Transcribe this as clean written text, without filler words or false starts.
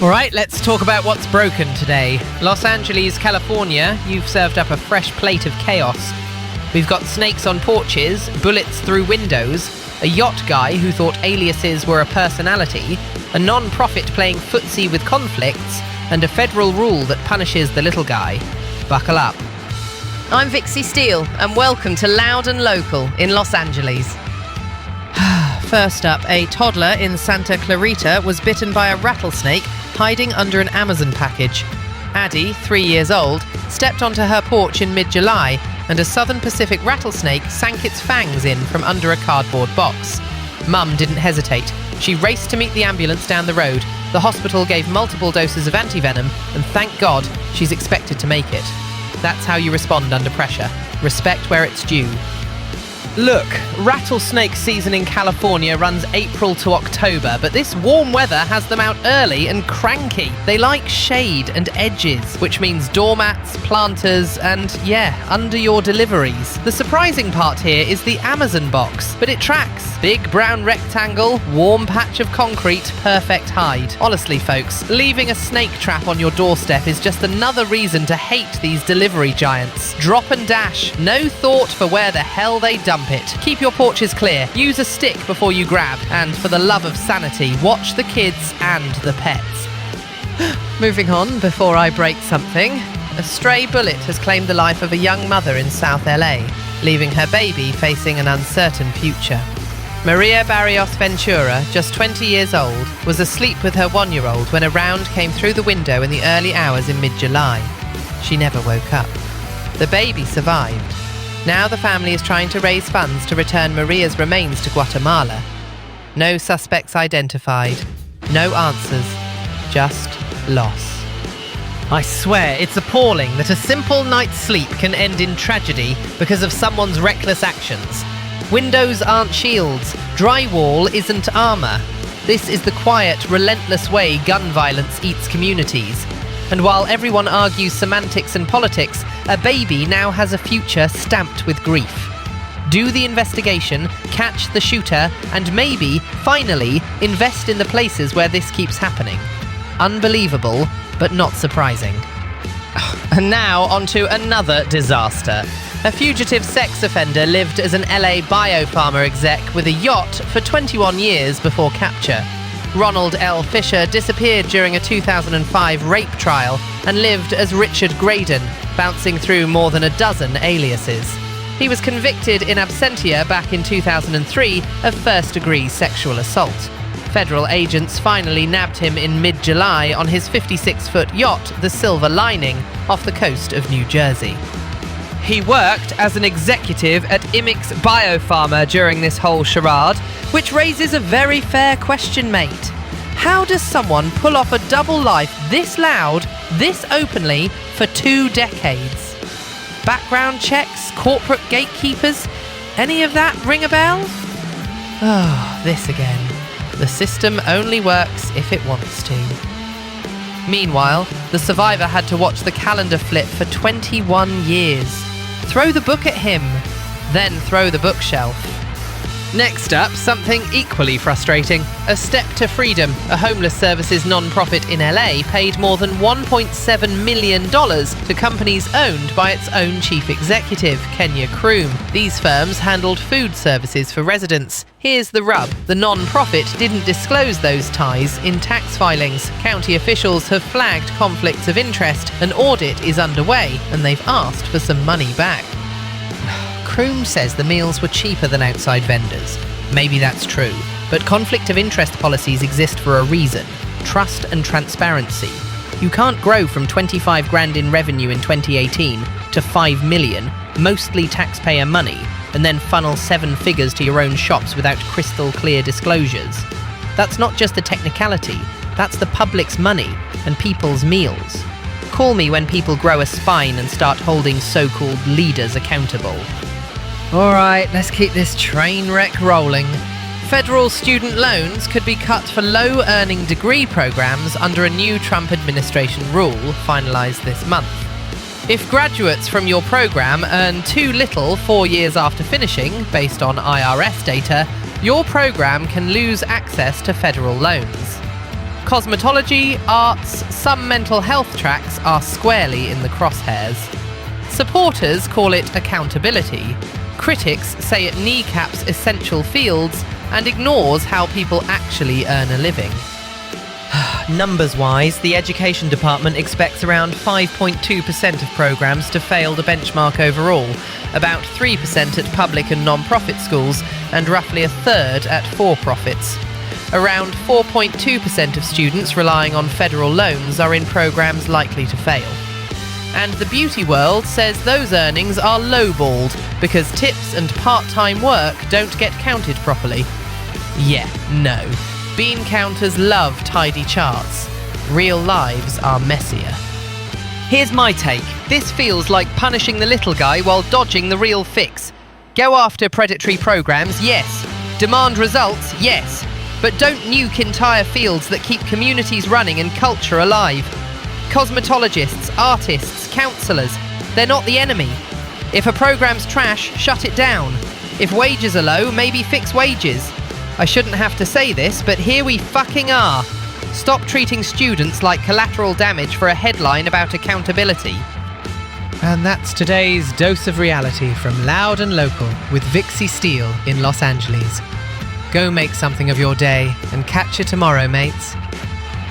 All right, let's talk about what's broken today. Los Angeles, California, you've served up a fresh plate of chaos. We've got snakes on porches, bullets through windows, a yacht guy who thought aliases were a personality, a non-profit playing footsie with conflicts, and a federal rule that punishes the little guy. Buckle up. I'm Vixie Steele, and welcome to Loud and Local in Los Angeles. First up, a toddler in Santa Clarita was bitten by a rattlesnake hiding under an Amazon package. Addie, 3 years old, stepped onto her porch in mid-July, and a Southern Pacific rattlesnake sank its fangs in from under a cardboard box. Mum didn't hesitate. She raced to meet the ambulance down the road. The hospital gave multiple doses of antivenom, and thank God she's expected to make it. That's how you respond under pressure. Respect where it's due. Look, rattlesnake season in California runs April to October, but this warm weather has them out early and cranky. They like shade and edges, which means doormats, planters, and under your deliveries. The surprising part here is the Amazon box, but it tracks. Big brown rectangle, warm patch of concrete, perfect hide. Honestly, folks, leaving a snake trap on your doorstep is just another reason to hate these delivery giants. Drop and dash, no thought for where the hell they dump it. Keep your porches clear, use a stick before you grab, and for the love of sanity, watch the kids and the pets. Moving on, before I break something, a stray bullet has claimed the life of a young mother in South LA, leaving her baby facing an uncertain future. Maria Barrios Ventura, just 20 years old, was asleep with her 1-year-old when a round came through the window in the early hours in mid-July. She never woke up. The baby survived. Now the family is trying to raise funds to return Maria's remains to Guatemala. No suspects identified. No answers. Just loss. I swear, it's appalling that a simple night's sleep can end in tragedy because of someone's reckless actions. Windows aren't shields. Drywall isn't armor. This is the quiet, relentless way gun violence eats communities. And while everyone argues semantics and politics, a baby now has a future stamped with grief. Do the investigation, catch the shooter, and maybe, finally, invest in the places where this keeps happening. Unbelievable, but not surprising. And now onto another disaster. A fugitive sex offender lived as an LA biopharma exec with a yacht for 21 years before capture. Ronald L. Fisher disappeared during a 2005 rape trial and lived as Richard Graydon, bouncing through more than a dozen aliases. He was convicted in absentia back in 2003 of first-degree sexual assault. Federal agents finally nabbed him in mid-July on his 56-foot yacht, the Silver Lining, off the coast of New Jersey. He worked as an executive at Imix Biopharma during this whole charade, which raises a very fair question, mate. How does someone pull off a double life this loud, this openly, for 2 decades? Background checks, corporate gatekeepers, any of that ring a bell? Oh, this again. The system only works if it wants to. Meanwhile, the survivor had to watch the calendar flip for 21 years. Throw the book at him, then throw the bookshelf. Next up, something equally frustrating. A Step to Freedom, a homeless services non-profit in LA, paid more than $1.7 million to companies owned by its own chief executive, Kenya Kroom. These firms handled food services for residents. Here's the rub. The non-profit didn't disclose those ties in tax filings. County officials have flagged conflicts of interest. An audit is underway, and they've asked for some money back. Kroom says the meals were cheaper than outside vendors. Maybe that's true, but conflict of interest policies exist for a reason. Trust and transparency. You can't grow from 25 grand in revenue in 2018 to 5 million, mostly taxpayer money, and then funnel 7 figures to your own shops without crystal clear disclosures. That's not just a technicality, that's the public's money and people's meals. Call me when people grow a spine and start holding so-called leaders accountable. All right, let's keep this train wreck rolling. Federal student loans could be cut for low-earning degree programs under a new Trump administration rule finalized this month. If graduates from your program earn too little 4 years after finishing, based on IRS data, your program can lose access to federal loans. Cosmetology, arts, some mental health tracks are squarely in the crosshairs. Supporters call it accountability. Critics say it kneecaps essential fields and ignores how people actually earn a living. Numbers-wise, the Education Department expects around 5.2% of programmes to fail the benchmark overall, about 3% at public and non-profit schools, and roughly a third at for-profits. Around 4.2% of students relying on federal loans are in programmes likely to fail. And the beauty world says those earnings are lowballed because tips and part-time work don't get counted properly. Yeah, no. Bean counters love tidy charts. Real lives are messier. Here's my take. This feels like punishing the little guy while dodging the real fix. Go after predatory programs, yes. Demand results, yes. But don't nuke entire fields that keep communities running and culture alive. Cosmetologists, artists, counsellors, they're not the enemy. If a program's trash, shut it down. If wages are low, maybe fix wages. I shouldn't have to say this, but here we fucking are. Stop treating students like collateral damage for a headline about accountability. And that's today's dose of reality from Loud and Local with Vixie Steele in Los Angeles. Go make something of your day and catch you tomorrow, mates.